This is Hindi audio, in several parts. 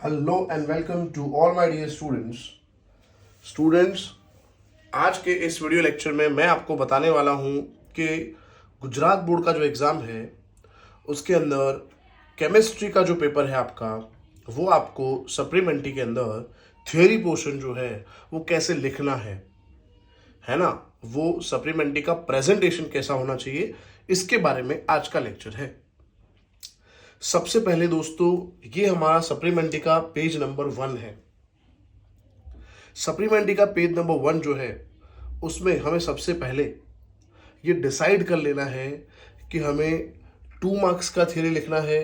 Hello and welcome to all my dear students. आज के इस वीडियो लेक्चर में मैं आपको बताने वाला हूं कि गुजरात बोर्ड का जो एग्ज़ाम है उसके अंदर केमिस्ट्री का जो पेपर है आपका, वो आपको सप्लीमेंट्री के अंदर थियोरी पोर्शन जो है वो कैसे लिखना है ना। वो सप्लीमेंट्री का प्रेजेंटेशन कैसा होना चाहिए, इसके बारे में आज का लेक्चर है। सबसे पहले दोस्तों, ये हमारा सप्लीमेंट्री का पेज नंबर 1 है। सप्लीमेंट्री का पेज नंबर 1 जो है उसमें हमें सबसे पहले ये डिसाइड कर लेना है कि हमें 2 मार्क्स का थ्योरी लिखना है,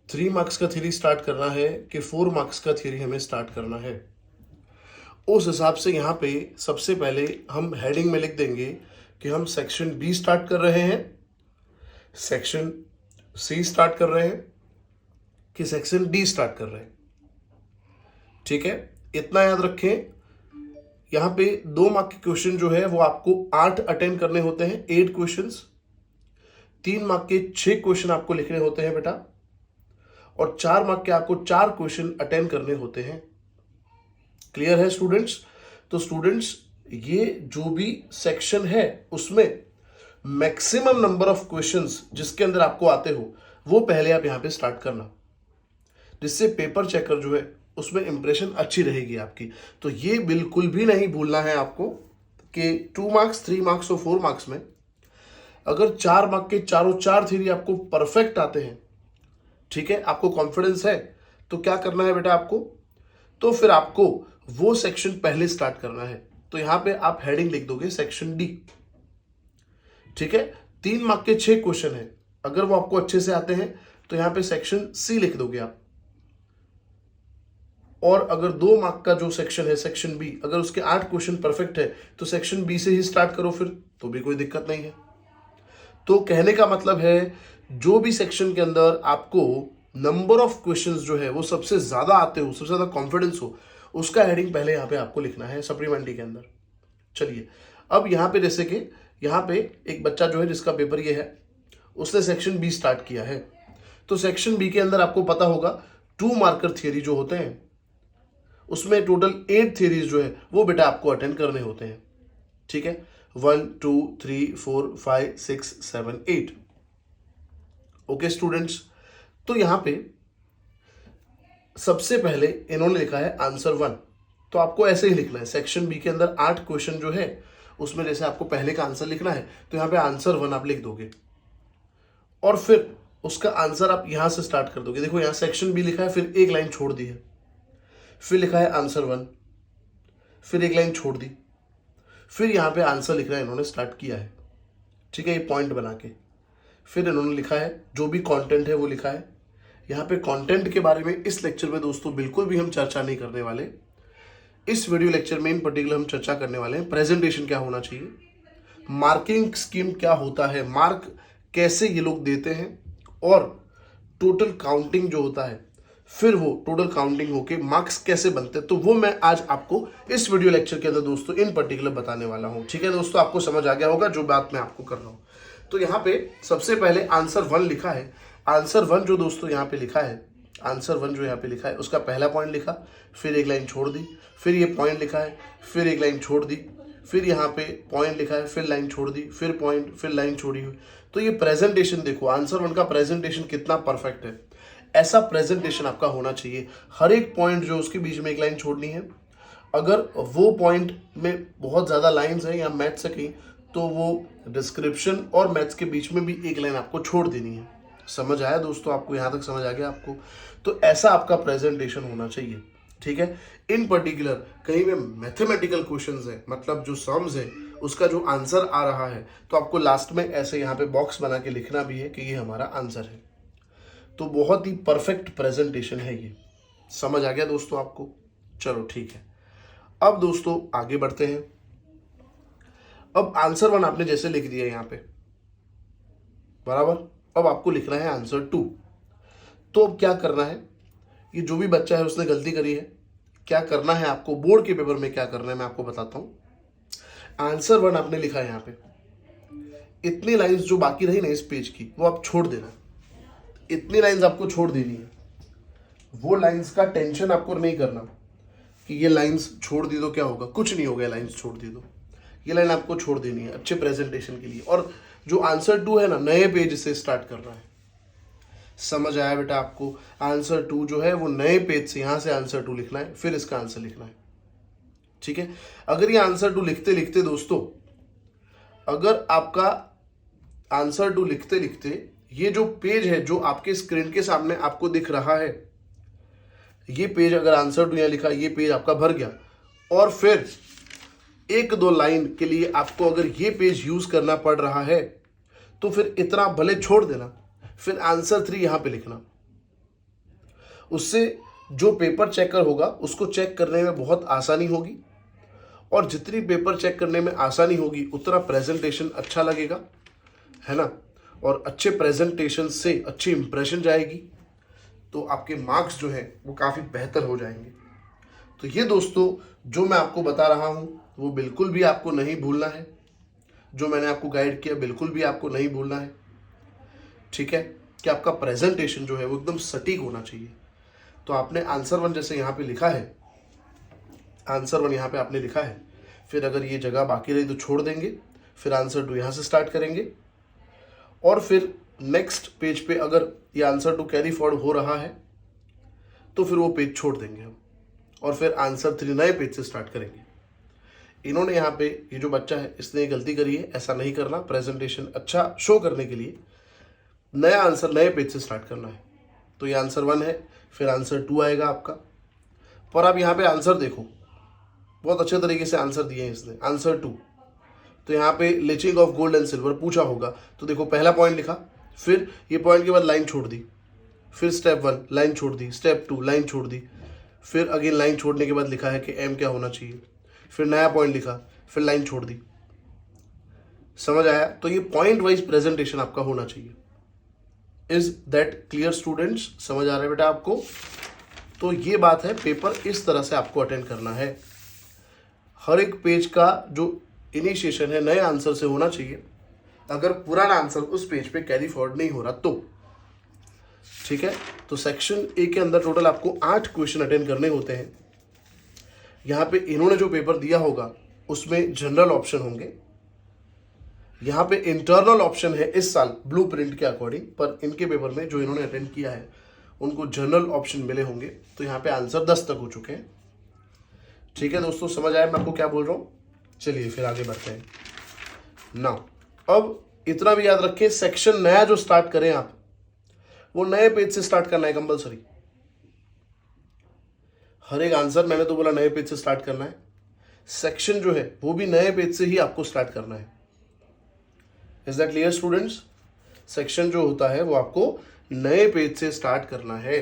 3 मार्क्स का थ्योरी स्टार्ट करना है कि 4 मार्क्स का थ्योरी हमें स्टार्ट करना है। उस हिसाब से यहाँ पे सबसे पहले हम हेडिंग में लिख देंगे कि हम सेक्शन बी स्टार्ट कर रहे हैं, सेक्शन सी स्टार्ट कर रहे हैं कि सेक्शन डी स्टार्ट कर रहे हैं। ठीक है, इतना याद रखें। यहां पे 2 मार्क के क्वेश्चन जो है वो आपको 8 अटेंड करने होते हैं, 8 क्वेश्चंस। 3 मार्क के 6 क्वेश्चन आपको लिखने होते हैं बेटा, और 4 मार्क के आपको 4 क्वेश्चन अटेंड करने होते हैं। क्लियर है स्टूडेंट्स? तो स्टूडेंट्स, ये जो भी सेक्शन है उसमें मैक्सिमम नंबर ऑफ क्वेश्चंस जिसके अंदर आपको आते हो वो पहले आप यहां पे स्टार्ट करना, जिससे पेपर चेकर जो है उसमें इंप्रेशन अच्छी रहेगी आपकी। तो ये बिल्कुल भी नहीं भूलना है आपको कि 2 मार्क्स, 3 मार्क्स और 4 मार्क्स में अगर 4 मार्क के चारों 4 थ्योरी आपको परफेक्ट आते हैं, ठीक है, आपको कॉन्फिडेंस है, तो क्या करना है बेटा आपको, तो फिर आपको वो सेक्शन पहले स्टार्ट करना है। तो यहां पे आप हेडिंग लिख दोगे सेक्शन डी। ठीक है, 3 मार्क के 6 क्वेश्चन है, अगर वो आपको अच्छे से आते हैं तो यहां पे सेक्शन सी लिख दोगे आप। और अगर 2 मार्क का जो सेक्शन है सेक्शन बी, अगर उसके 8 क्वेश्चन परफेक्ट है तो सेक्शन बी से ही स्टार्ट करो, फिर तो भी कोई दिक्कत नहीं है। तो कहने का मतलब है, जो भी सेक्शन के अंदर आपको नंबर ऑफ क्वेश्चंस जो है वो सबसे ज्यादा आते हो, सबसे ज्यादा कॉन्फिडेंस हो, उसका हेडिंग पहले यहां पे आपको लिखना है सप्लीमेंट्री के अंदर। चलिए, अब यहां पे जैसे कि यहां पे एक बच्चा जो है जिसका पेपर ये है, उसने सेक्शन बी स्टार्ट किया है। तो सेक्शन बी के अंदर आपको पता होगा 2 मार्कर थियरी जो होते हैं उसमें टोटल 8 थ्योरीज जो है वो बेटा आपको अटेंड करने होते हैं। ठीक है, 1 2 3 4 5 6 7 8। ओके स्टूडेंट्स, तो यहां पे सबसे पहले इन्होंने लिखा है आंसर 1। तो आपको ऐसे ही लिखना है, सेक्शन बी के अंदर 8 क्वेश्चन जो है उसमें जैसे आपको पहले का आंसर लिखना है तो यहां पे आंसर 1 आप लिख दोगे, और फिर उसका आंसर आप यहां से स्टार्ट कर दोगे। देखो, यहां सेक्शन बी लिखा है, फिर एक लाइन छोड़ दी है, फिर लिखा है आंसर 1, फिर एक लाइन छोड़ दी, फिर यहां पे आंसर लिखना इन्होंने स्टार्ट किया है। ठीक है, ये पॉइंट बना के फिर इन्होंने लिखा है जो भी कंटेंट है वो लिखा है। यहां पे कंटेंट के बारे में इस लेक्चर में दोस्तों बिल्कुल भी हम चर्चा नहीं करने वाले। इस वीडियो लेक्चर में इन पर्टिकुलर हम चर्चा करने वाले हैं प्रेजेंटेशन क्या होना चाहिए, मार्किंग स्कीम क्या होता है, मार्क कैसे ये लोग देते हैं, और टोटल काउंटिंग जो होता है, फिर वो टोटल काउंटिंग होके मार्क्स कैसे बनते हैं, तो वो मैं आज आपको इस वीडियो लेक्चर के अंदर दोस्तों इन पर्टिकुलर बताने वाला हूं। ठीक है दोस्तों, आपको समझ आ गया होगा जो बात मैं आपको कर रहा हूं। तो यहाँ पे सबसे पहले आंसर 1 लिखा है। आंसर 1 जो दोस्तों यहाँ पे लिखा है, आंसर 1 जो यहाँ पे लिखा है उसका पहला पॉइंट लिखा, फिर एक लाइन छोड़ दी, फिर ये पॉइंट लिखा है, फिर एक लाइन छोड़ दी, फिर यहाँ पे पॉइंट लिखा है, फिर लाइन छोड़ दी, फिर पॉइंट, फिर लाइन छोड़ी हुई। तो ये प्रेजेंटेशन देखो, आंसर 1 का प्रेजेंटेशन कितना परफेक्ट है। ऐसा प्रेजेंटेशन आपका होना चाहिए। हर एक पॉइंट जो उसके बीच में एक लाइन छोड़नी है। अगर वो पॉइंट में बहुत ज़्यादा लाइंस हैं या मैथ्स है कहीं, तो वो डिस्क्रिप्शन और मैथ्स के बीच में भी एक लाइन आपको छोड़ देनी है। समझ आया दोस्तों आपको? यहाँ तक समझ आ गया आपको? तो ऐसा आपका प्रेजेंटेशन होना चाहिए। ठीक है, इन पर्टिकुलर कहीं में मैथमेटिकल क्वेश्चंस है, मतलब जो सम्स है उसका जो आंसर आ रहा है, तो आपको लास्ट में ऐसे यहाँ पे बॉक्स बना के लिखना भी है कि ये हमारा आंसर है। तो बहुत ही परफेक्ट प्रेजेंटेशन है ये। समझ आ गया दोस्तों आपको? चलो ठीक है, अब दोस्तों आगे बढ़ते हैं। अब आंसर 1 आपने जैसे लिख दिया यहाँ पे, बराबर। अब आपको लिखना है आंसर 2। तो अब क्या करना है, ये जो भी बच्चा है उसने गलती करी है, क्या करना है आपको, बोर्ड के पेपर में क्या करना है मैं आपको बताता हूं। आंसर 1 आपने लिखा है यहाँ पे, इतनी लाइंस जो बाकी रही ना इस पेज की वो आप छोड़ देना, इतनी लाइंस आपको छोड़ देनी है। वो लाइंस का टेंशन आपको नहीं करना कि ये लाइंस छोड़ दी तो क्या होगा, कुछ नहीं होगा लाइंस छोड़ दी तो। ये लाइन आपको छोड़ देनी है अच्छे प्रेजेंटेशन के लिए। और जो आंसर 2 है ना, नए पेज से स्टार्ट करना है। समझ आया बेटा आपको? आंसर 2 जो है वो नए पेज से, यहां से आंसर 2 लिखना है, फिर इसका आंसर लिखना है। ठीक है। अगर ये आंसर 2 लिखते लिखते दोस्तों, अगर आपका आंसर 2 लिखते लिखते ये जो पेज है जो आपके स्क्रीन के सामने आपको दिख रहा है, ये पेज अगर आंसर 2 यहां लिखा, ये पेज आपका भर गया, और फिर 1-2 लाइन के लिए आपको अगर ये पेज यूज करना पड़ रहा है तो फिर इतना भले छोड़ देना, फिर आंसर 3 यहां पे लिखना। उससे जो पेपर चेकर होगा उसको चेक करने में बहुत आसानी होगी, और जितनी पेपर चेक करने में आसानी होगी उतना प्रेजेंटेशन अच्छा लगेगा, है ना। और अच्छे प्रेजेंटेशन से अच्छी इंप्रेशन जाएगी, तो आपके मार्क्स जो है वो काफ़ी बेहतर हो जाएंगे। तो ये दोस्तों जो मैं आपको बता रहा हूँ वो बिल्कुल भी आपको नहीं भूलना है, जो मैंने आपको गाइड किया बिल्कुल भी आपको नहीं भूलना है। ठीक है, कि आपका प्रेजेंटेशन जो है वो एकदम सटीक होना चाहिए। तो आपने आंसर 1 जैसे यहाँ पे लिखा है, आंसर 1 यहाँ पे आपने लिखा है, फिर अगर ये जगह बाकी रही तो छोड़ देंगे, फिर आंसर 2 यहाँ से स्टार्ट करेंगे, और फिर नेक्स्ट पेज पे अगर ये आंसर 2 कैरी फॉरवर्ड हो रहा है तो फिर वो पेज छोड़ देंगे हम, और फिर आंसर 3 नए पेज से स्टार्ट करेंगे। इन्होंने यहाँ पे, ये जो बच्चा है इसने गलती करी है, ऐसा नहीं करना। प्रेजेंटेशन अच्छा शो करने के लिए नया आंसर नए पेज से स्टार्ट करना है। तो ये आंसर 1 है, फिर आंसर 2 आएगा आपका। पर आप यहाँ पे आंसर देखो, बहुत अच्छे तरीके से आंसर दिए हैं इसने। आंसर 2 तो यहाँ पे lynching of gold and silver पूछा होगा, तो देखो पहला पॉइंट लिखा, फिर ये पॉइंट के बाद लाइन छोड़ दी, फिर स्टेप 1 लाइन छोड़ दी, स्टेप 2 लाइन छोड़ दी, फिर अगेन लाइन छोड़ने के बाद लिखा है कि एम क्या होना चाहिए, फिर नया पॉइंट लिखा, फिर लाइन छोड़ दी। समझ आया? तो ये पॉइंट वाइज प्रेजेंटेशन आपका होना चाहिए। Is that clear students? समझ आ रहा है बेटा आपको? तो ये बात है, पेपर इस तरह से आपको अटेंड करना है। हर एक पेज का जो इनिशिएशन है नए आंसर से होना चाहिए, अगर पुराना आंसर उस पेज पे कैरी फॉरवर्ड नहीं हो रहा तो। ठीक है, तो सेक्शन ए के अंदर टोटल आपको 8 क्वेश्चन अटेंड करने होते हैं। यहाँ पे इन्होंने जो पेपर दिया होगा उसमें जनरल ऑप्शन होंगे, यहाँ पे इंटरनल ऑप्शन है इस साल ब्लूप्रिंट के अकॉर्डिंग, पर इनके पेपर में जो इन्होंने अटेंड किया है उनको जनरल ऑप्शन मिले होंगे। तो यहाँ पे आंसर 10 तक हो चुके हैं। ठीक है दोस्तों, समझ आया मैं आपको क्या बोल रहा हूँ? चलिए फिर आगे बढ़ते हैं। नाउ अब इतना भी याद रखें, सेक्शन नया जो स्टार्ट करें आप, वो नए पेज से स्टार्ट करना है कंपलसरी। हर एक आंसर मैंने तो बोला नए पेज से स्टार्ट करना है, सेक्शन जो है वो भी नए पेज से ही आपको स्टार्ट करना है। Is that clear students? Section जो होता है वो आपको नए पेज से स्टार्ट करना है,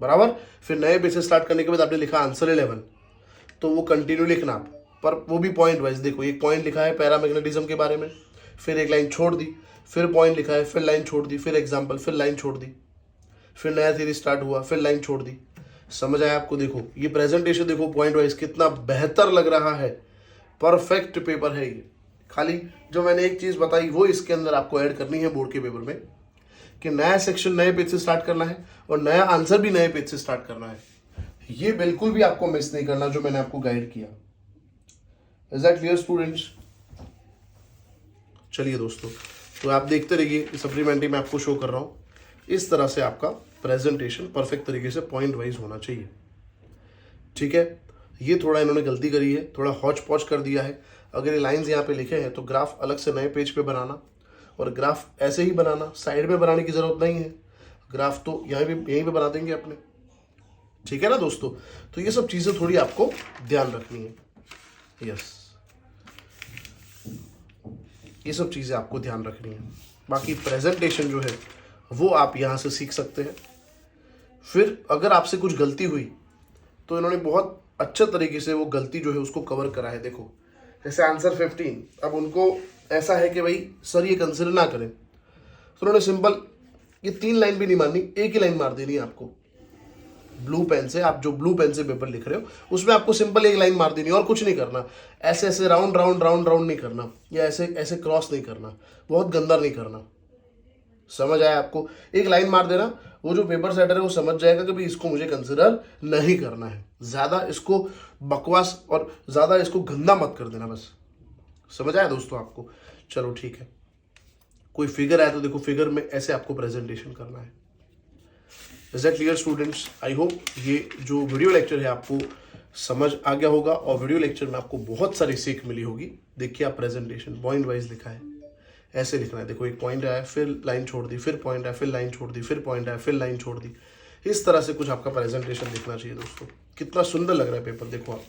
बराबर। फिर नए पेज से स्टार्ट करने के बाद आपने लिखा आंसर 11, तो वो कंटिन्यू लिखना आप, पर वो भी पॉइंट वाइज। देखो एक पॉइंट लिखा है पैरामैग्नेटिज्म के बारे में, फिर एक लाइन छोड़ दी, फिर पॉइंट लिखा है, फिर लाइन छोड़ दी, फिर एग्जाम्पल, फिर लाइन छोड़ दी, फिर नया थ्योरी स्टार्ट हुआ, फिर लाइन छोड़ दी। समझ आया आपको? देखो ये प्रेजेंटेशन देखो पॉइंट वाइज कितना बेहतर लग रहा है, परफेक्ट पेपर है ये। खाली जो मैंने एक चीज बताई वो इसके अंदर आपको ऐड करनी है बोर्ड के पेपर में, कि नया सेक्शन नए पेज से स्टार्ट करना है और नया आंसर भी नए पेज से स्टार्ट करना है। ये बिल्कुल भी आपको मिस नहीं करना जो मैंने आपको गाइड किया। Is that clear students? चलिए दोस्तों, तो आप देखते रहिए, सप्लीमेंट्री में आपको शो कर रहा हूँ, इस तरह से आपका प्रेजेंटेशन परफेक्ट तरीके से पॉइंट वाइज होना चाहिए। ठीक है, ये थोड़ा इन्होंने गलती करी है, थोड़ा हौच पौच कर दिया है। अगर ये लाइंस यहाँ पे लिखे हैं तो ग्राफ अलग से नए पेज पे बनाना, और ग्राफ ऐसे ही बनाना, साइड में बनाने की जरूरत नहीं है। ग्राफ तो यहीं पे बना देंगे अपने। ठीक है ना दोस्तों? तो ये सब चीजें थोड़ी आपको ध्यान रखनी है। यस, ये सब चीजें आपको ध्यान रखनी है। बाकी प्रेजेंटेशन जो है वो आप यहाँ से सीख सकते हैं। फिर अगर आपसे कुछ गलती हुई तो इन्होंने बहुत अच्छे तरीके से वो गलती जो है उसको कवर करा है। देखो जैसे आंसर 15, अब उनको ऐसा है कि भाई सर ये कंसिडर ना करें, तो उन्होंने सिंपल ये 3 लाइन भी नहीं मारनी, एक ही लाइन मार देनी है आपको। ब्लू पेन से, आप जो ब्लू पेन से पेपर लिख रहे हो उसमें आपको सिंपल एक लाइन मार देनी और कुछ नहीं करना। ऐसे ऐसे राउंड राउंड राउंड राउंड नहीं करना, या ऐसे ऐसे क्रॉस नहीं करना, बहुत गंदा नहीं करना। समझ आया आपको? एक लाइन मार देना वो जो पेपर सेटर है वो समझ जाएगा कि भाई इसको मुझे कंसिडर नहीं करना है, ज़्यादा इसको बकवास और ज़्यादा इसको गंदा मत कर देना। बस समझ आया दोस्तों आपको? चलो ठीक है। कोई फिगर आया तो देखो, फिगर में ऐसे आपको प्रेजेंटेशन करना है। Is that clear students? I hope ये जो वीडियो लेक्चर है आपको समझ आ गया होगा और वीडियो लेक्चर में आपको बहुत सारी सीख मिली होगी। देखिए आप प्रेजेंटेशन पॉइंट वाइज लिखा है, ऐसे लिखना है। देखो एक पॉइंट आया, फिर लाइन छोड़ दी, फिर पॉइंट आया, फिर लाइन छोड़ दी, फिर पॉइंट आया, फिर लाइन छोड़ दी। इस तरह से कुछ आपका प्रेजेंटेशन दिखना चाहिए दोस्तों। कितना सुंदर लग रहा है पेपर, देखो आप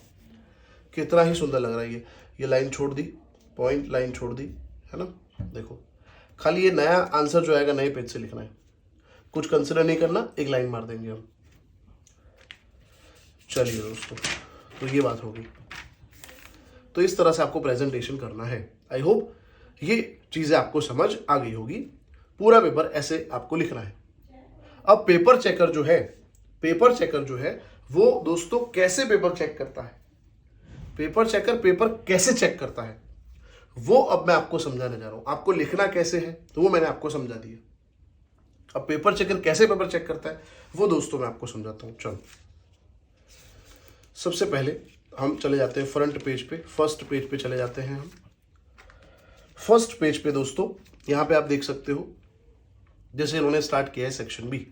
कितना ही सुंदर लग रहा है। ये लाइन छोड़ दी, पॉइंट, लाइन छोड़ दी, है ना। देखो खाली ये नया आंसर जो आएगा नए पेज से लिखना है, कुछ कंसिडर नहीं करना, एक लाइन मार देंगे हम। चलिए दोस्तों, तो ये बात होगी। तो इस तरह से आपको प्रेजेंटेशन करना है। आई होप ये चीजें आपको समझ आ गई होगी। पूरा पेपर ऐसे आपको लिखना है। अब पेपर चेकर जो है वो दोस्तों कैसे पेपर चेक करता है, पेपर चेकर पेपर कैसे चेक करता है वो अब मैं आपको समझाने जा रहा हूं। आपको लिखना कैसे है तो वो मैंने आपको समझा दिया। अब पेपर चेकर कैसे पेपर चेक करता है वो दोस्तों मैं आपको समझाता हूं। चलो सबसे पहले हम चले जाते हैं फ्रंट पेज पे, फर्स्ट पेज पे चले जाते हैं हम। फर्स्ट पेज पे दोस्तों यहां पे आप देख सकते हो, जैसे इन्होंने स्टार्ट किया है सेक्शन बी,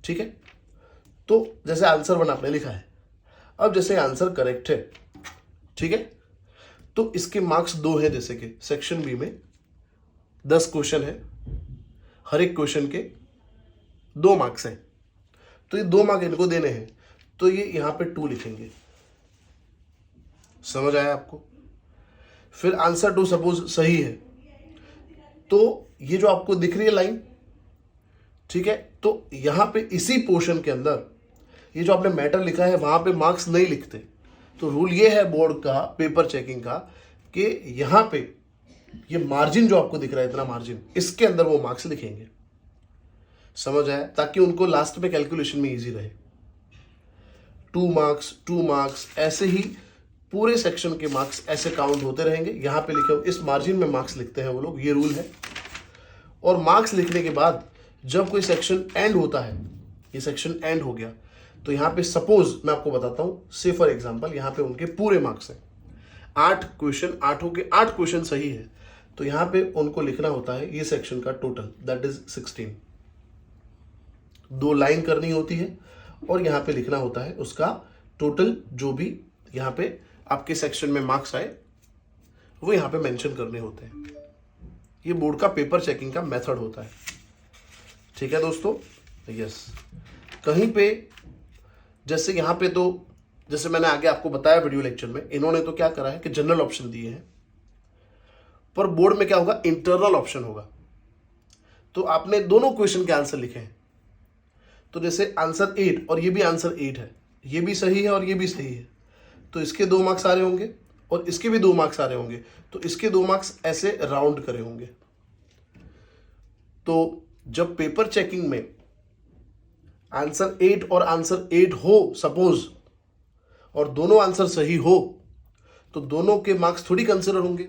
ठीक है। तो जैसे आंसर 1 आपने लिखा है, अब जैसे आंसर करेक्ट है, ठीक है, तो इसके मार्क्स 2 हैं। जैसे कि सेक्शन बी में 10 क्वेश्चन है, हर एक क्वेश्चन के 2 मार्क्स हैं, तो ये 2 मार्क इनको देने हैं, तो ये यहां पे 2 लिखेंगे। समझ आया आपको? फिर आंसर 2 सपोज सही है, तो ये जो आपको दिख रही है लाइन, ठीक है, तो यहां पे इसी पोर्शन के अंदर ये जो आपने मैटर लिखा है वहां पे मार्क्स नहीं लिखते। तो रूल ये है बोर्ड का, पेपर चेकिंग का, कि यहां पे ये मार्जिन जो आपको दिख रहा है, इतना मार्जिन, इसके अंदर वो मार्क्स लिखेंगे। समझ आया? ताकि उनको लास्ट में कैलकुलेशन में इजी रहे। 2 मार्क्स ऐसे ही पूरे सेक्शन के मार्क्स ऐसे काउंट होते रहेंगे। यहां पे लिखे इस मार्जिन में मार्क्स लिखते हैं वो लोग, ये रूल है। और मार्क्स लिखने के बाद जब कोई सेक्शन एंड होता है, ये सेक्शन एंड हो गया, तो यहां पे सपोज मैं आपको बताता हूं, से फॉर एग्जांपल यहां पे उनके पूरे मार्क्स हैं 8 क्वेश्चन, 8 क्वेश्चन सही है, तो यहां पे उनको लिखना होता है ये सेक्शन का टोटल, दैट इज 16। 2 लाइन करनी होती है और यहां पे लिखना होता है उसका टोटल, जो भी यहां पे आपके सेक्शन में मार्क्स आए वो यहां पे मेंशन करने होते हैं। ये बोर्ड का पेपर चेकिंग का मेथड होता है, ठीक है दोस्तों। यस, कहीं पे जैसे यहां पे, तो जैसे मैंने आगे आपको बताया वीडियो लेक्चर में, इन्होंने तो क्या करा है कि जनरल ऑप्शन दिए हैं, पर बोर्ड में क्या होगा, इंटरनल ऑप्शन होगा। तो आपने दोनों क्वेश्चन के आंसर लिखे हैं, तो जैसे आंसर 8 और ये भी आंसर 8 है, ये भी सही है और ये भी सही है, तो इसके 2 मार्क्स आ रहे होंगे और इसके भी 2 मार्क्स आ रहे होंगे, तो इसके 2 मार्क्स ऐसे राउंड करे होंगे। तो जब पेपर चेकिंग में आंसर 8 और आंसर 8 हो सपोज, और दोनों आंसर सही हो, तो दोनों के मार्क्स थोड़ी कंसिडर होंगे,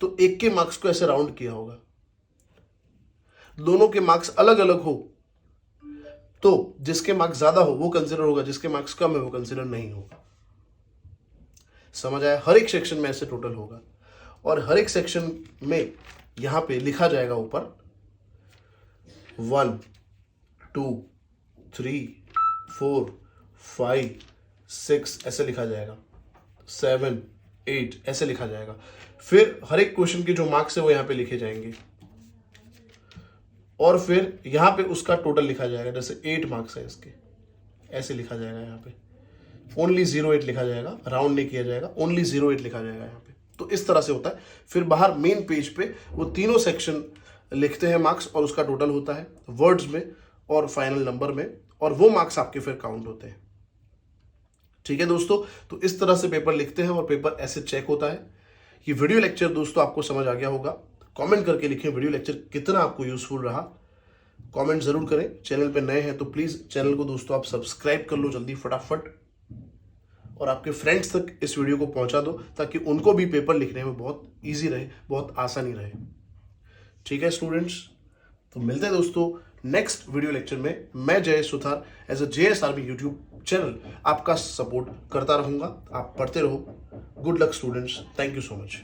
तो एक के मार्क्स को ऐसे राउंड किया होगा। दोनों के मार्क्स अलग अलग हो तो जिसके मार्क्स ज्यादा हो वो कंसिडर होगा, जिसके मार्क्स कम है वो कंसिडर नहीं होगा। समझ आया? हर एक सेक्शन में ऐसे टोटल होगा और हर एक सेक्शन में यहां पे लिखा जाएगा ऊपर 1 2 3 4 5 6 ऐसे लिखा जाएगा, 7 8 ऐसे लिखा जाएगा। फिर हर एक क्वेश्चन के जो मार्क्स है वो यहां पे लिखे जाएंगे और फिर यहां पे उसका टोटल लिखा जाएगा। जैसे 8 मार्क्स है इसके, ऐसे लिखा जाएगा यहाँ पे, ओनली 08 लिखा जाएगा, राउंड नहीं किया जाएगा, ओनली 08 लिखा जाएगा यहाँ पे। तो इस तरह से होता है। फिर बाहर मेन पेज पे वो तीनों सेक्शन लिखते हैं मार्क्स और उसका टोटल होता है वर्ड्स में और फाइनल नंबर में, और वो मार्क्स आपके फिर काउंट होते हैं। ठीक है दोस्तों, तो इस तरह से पेपर लिखते हैं और पेपर ऐसे चेक होता है। ये वीडियो लेक्चर दोस्तों आपको समझ आ गया होगा। कमेंट करके लिखें वीडियो लेक्चर कितना आपको यूजफुल रहा, कमेंट जरूर करें। चैनल पे नए हैं तो प्लीज चैनल को दोस्तों आप सब्सक्राइब कर लो जल्दी फटाफट, और आपके फ्रेंड्स तक इस वीडियो को पहुंचा दो ताकि उनको भी पेपर लिखने में बहुत ईजी रहे, बहुत आसानी रहे। ठीक है स्टूडेंट्स, तो मिलते हैं दोस्तों नेक्स्ट वीडियो लेक्चर में मैं Jayesh Suthar as a JSRB YouTube channel आपका सपोर्ट करता रहूंगा। आप पढ़ते रहो। Good luck students, thank you so much.